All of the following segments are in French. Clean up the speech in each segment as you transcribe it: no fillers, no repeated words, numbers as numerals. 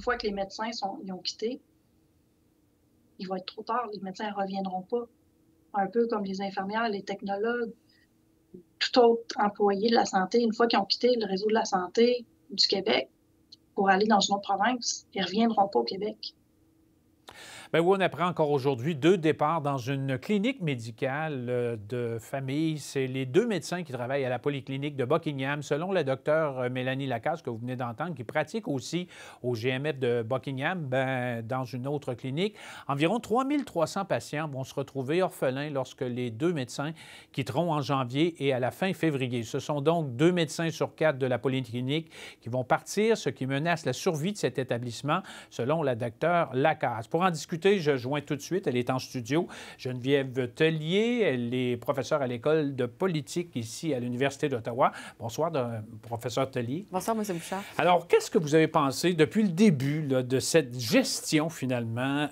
fois que les médecins ils ont quitté, il va être trop tard. Les médecins ne reviendront pas. Un peu comme les infirmières, les technologues, tout autre employé de la santé, une fois qu'ils ont quitté le réseau de la santé du Québec pour aller dans une autre province, ils ne reviendront pas au Québec. Bien oui, on apprend encore aujourd'hui 2 départs dans une clinique médicale de famille. C'est les 2 médecins qui travaillent à la polyclinique de Buckingham, selon la docteure Mélanie Lacasse, que vous venez d'entendre, qui pratique aussi au GMF de Buckingham, dans une autre clinique. Environ 3300 patients vont se retrouver orphelins lorsque les 2 médecins quitteront en janvier et à la fin février. Ce sont donc 2 médecins sur 4 de la polyclinique qui vont partir, ce qui menace la survie de cet établissement, selon la docteure Lacasse. Pour en discuter, je joins tout de suite, elle est en studio, Geneviève Tellier, elle est professeure à l'École de politique ici à l'Université d'Ottawa. Bonsoir, professeur Tellier. Bonsoir, M. Bouchard. Alors, qu'est-ce que vous avez pensé depuis le début là, de cette gestion, finalement,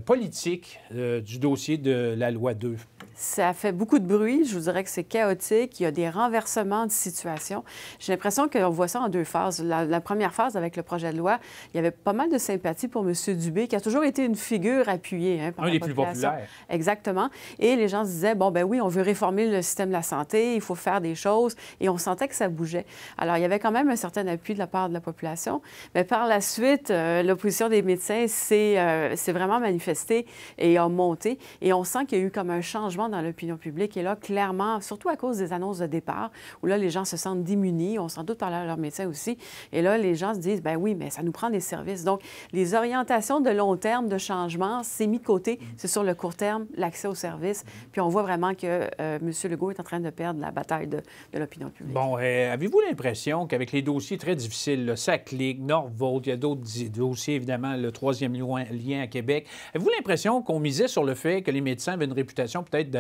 politique du dossier de la loi 2? Ça fait beaucoup de bruit. Je vous dirais que c'est chaotique. Il y a des renversements de situation. J'ai l'impression qu'on voit ça en 2 phases. La première phase, avec le projet de loi, il y avait pas mal de sympathie pour M. Dubé, qui a toujours été une figure appuyée par un la des plus population. populaires. Exactement. Et les gens se disaient, bon, ben oui, on veut réformer le système de la santé, il faut faire des choses. Et on sentait que ça bougeait. Alors, il y avait quand même un certain appui de la part de la population. Mais par la suite, l'opposition des médecins s'est vraiment manifestée et a monté. Et on sent qu'il y a eu comme un changement dans l'opinion publique. Et là, clairement, surtout à cause des annonces de départ, où là, les gens se sentent démunis, on s'en doute par leur médecin aussi. Et là, les gens se disent, ben oui, mais ça nous prend des services. Donc, les orientations de long terme de changement, c'est mis de côté. C'est sur le court terme, l'accès aux services. Puis on voit vraiment que M. Legault est en train de perdre la bataille de l'opinion publique. Bon, avez-vous l'impression qu'avec les dossiers très difficiles, le SACLIC, Norvolt, il y a d'autres dossiers, évidemment, le 3e lien à Québec, avez-vous l'impression qu'on misait sur le fait que les médecins avaient une réputation peut-être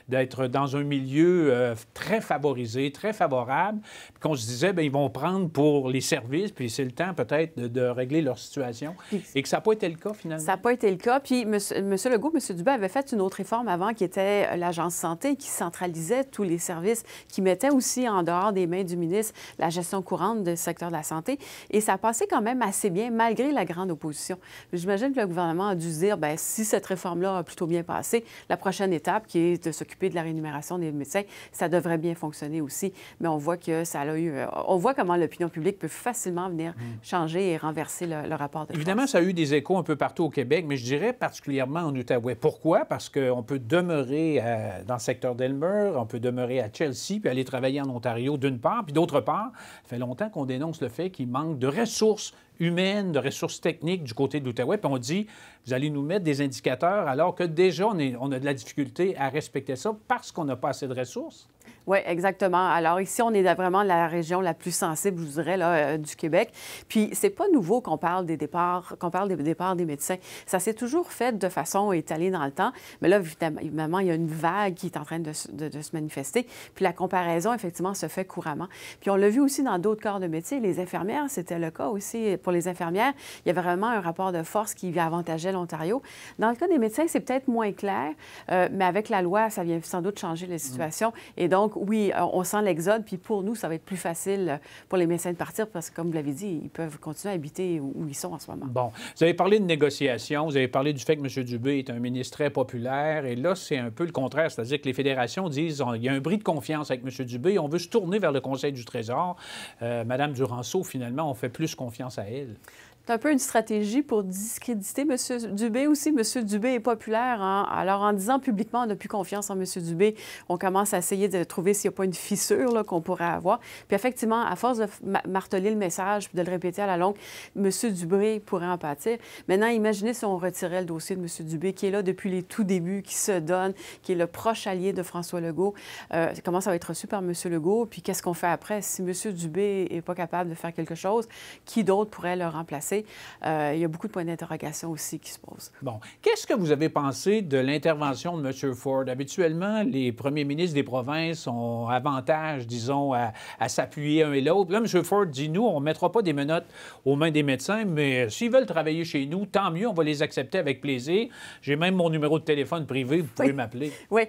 d'être dans un milieu très favorisé, très favorable, puis qu'on se disait, bien, ils vont prendre pour les services, puis c'est le temps peut-être de régler leur situation, et que ça n'a pas été le cas, finalement? Ça n'a pas été le cas. Puis M. Legault, M. Dubé avait fait une autre réforme avant qui était l'Agence santé, qui centralisait tous les services, qui mettait aussi en dehors des mains du ministre la gestion courante du secteur de la santé. Et ça passait quand même assez bien, malgré la grande opposition. J'imagine que le gouvernement a dû se dire, bien, si cette réforme-là a plutôt bien passé, la prochaine étape, qui est de s'occuper de la rémunération des médecins, ça devrait bien fonctionner aussi. Mais on voit que ça a eu... On voit comment l'opinion publique peut facilement venir changer et renverser le rapport de force. Évidemment, ça a eu des échos un peu partout au Québec, mais je dirais particulièrement en Outaouais. Pourquoi? Parce qu'on peut demeurer dans le secteur d'Elmer, on peut demeurer à Chelsea, puis aller travailler en Ontario d'une part, puis d'autre part, ça fait longtemps qu'on dénonce le fait qu'il manque de ressources humaines, de ressources techniques du côté de l'Outaouais, puis on dit, vous allez nous mettre des indicateurs alors que déjà, on a de la difficulté à respecter ça parce qu'on n'a pas assez de ressources. Oui, exactement. Alors ici, on est vraiment la région la plus sensible, je vous dirais, là, du Québec. Puis c'est pas nouveau qu'on parle des départs, des médecins. Ça s'est toujours fait de façon étalée dans le temps. Mais là, évidemment, il y a une vague qui est en train de se manifester. Puis la comparaison, effectivement, se fait couramment. Puis on l'a vu aussi dans d'autres corps de métier. Les infirmières, c'était le cas aussi. Pour les infirmières, il y avait vraiment un rapport de force qui avantageait l'Ontario. Dans le cas des médecins, c'est peut-être moins clair, mais avec la loi, ça vient sans doute changer la situation. Et donc, oui, on sent l'exode, puis pour nous, ça va être plus facile pour les médecins de partir parce que, comme vous l'avez dit, ils peuvent continuer à habiter où ils sont en ce moment. Bon. Vous avez parlé de négociations, vous avez parlé du fait que M. Dubé est un ministre très populaire, et là, c'est un peu le contraire, c'est-à-dire que les fédérations disent qu'il y a un bris de confiance avec M. Dubé, on veut se tourner vers le Conseil du Trésor. Mme Duranceau, finalement, on fait plus confiance à elle. C'est un peu une stratégie pour discréditer M. Dubé aussi. M. Dubé est populaire. Alors, en disant publiquement on n'a plus confiance en M. Dubé, on commence à essayer de trouver s'il n'y a pas une fissure qu'on pourrait avoir. Puis effectivement, à force de marteler le message puis de le répéter à la longue, M. Dubé pourrait en pâtir. Maintenant, imaginez si on retirait le dossier de M. Dubé, qui est là depuis les tout débuts, qui se donne, qui est le proche allié de François Legault. Comment ça va être reçu par M. Legault? Puis qu'est-ce qu'on fait après? Si M. Dubé n'est pas capable de faire quelque chose, qui d'autre pourrait le remplacer? Il y a beaucoup de points d'interrogation aussi qui se posent. Bon. Qu'est-ce que vous avez pensé de l'intervention de M. Ford? Habituellement, les premiers ministres des provinces ont avantage, disons, à s'appuyer un et l'autre. Là, M. Ford dit, nous, on ne mettra pas des menottes aux mains des médecins, mais s'ils veulent travailler chez nous, tant mieux, on va les accepter avec plaisir. J'ai même mon numéro de téléphone privé, vous pouvez m'appeler. Oui.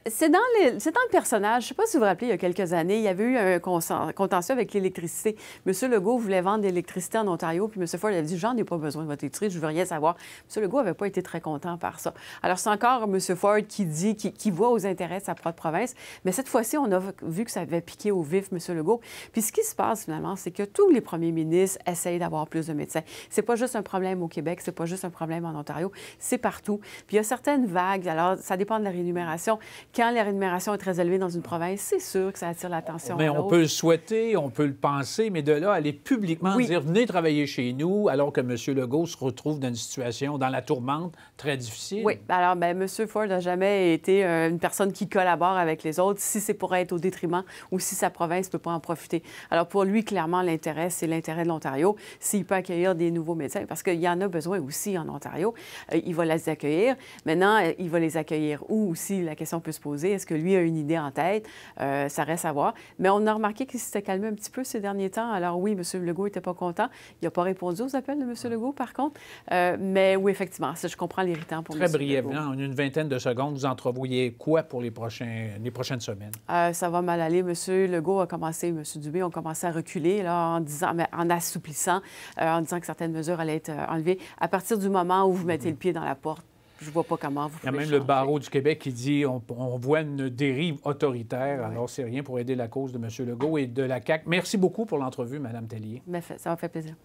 C'est dans le personnage. Je ne sais pas si vous vous rappelez, il y a quelques années, il y avait eu un contentieux avec l'électricité. M. Legault voulait vendre de l'électricité en Ontario, puis M. Ford avait dit, j'en ai pas besoin de votre épicerie, je veux rien savoir. M. Legault n'avait pas été très content par ça. Alors, c'est encore M. Ford qui dit, qui voit aux intérêts de sa propre province, mais cette fois-ci, on a vu que ça avait piqué au vif M. Legault. Puis ce qui se passe, finalement, c'est que tous les premiers ministres essayent d'avoir plus de médecins. C'est pas juste un problème au Québec, c'est pas juste un problème en Ontario, c'est partout. Puis il y a certaines vagues, alors ça dépend de la rémunération. Quand la rémunération est très élevée dans une province, c'est sûr que ça attire l'attention. Mais on peut le souhaiter, on peut le penser, mais de là, aller publiquement dire « Venez travailler chez nous », alors que M. Legault se retrouve dans une situation, dans la tourmente, très difficile. Oui. Alors, bien, M. Ford n'a jamais été une personne qui collabore avec les autres, si c'est pour être au détriment ou si sa province ne peut pas en profiter. Alors, pour lui, clairement, l'intérêt, c'est l'intérêt de l'Ontario. S'il peut accueillir des nouveaux médecins, parce qu'il y en a besoin aussi en Ontario, il va les accueillir. Maintenant, il va les accueillir où aussi, la question peut se poser. Est-ce que lui a une idée en tête? Ça reste à voir. Mais on a remarqué qu'il s'était calmé un petit peu ces derniers temps. Alors oui, M. Legault n'était pas content. Il n'a pas répondu aux appels de M. Legault, par contre. Mais oui, effectivement, ça, je comprends l'irritant pour M. Legault. Très brièvement, en une vingtaine de secondes, vous entrevoyez quoi pour les prochaines semaines? Ça va mal aller. M. Legault a commencé, M. Dubé ont commencé à reculer là, en assouplissant, en disant que certaines mesures allaient être enlevées. À partir du moment où vous mettez le pied dans la porte, je ne vois pas comment vous pouvez Il y a même changer. le barreau du Québec qui dit on voit une dérive autoritaire. Alors, c'est rien pour aider la cause de M. Legault et de la CAQ. Merci beaucoup pour l'entrevue, Mme Tellier. Ça m'a fait plaisir.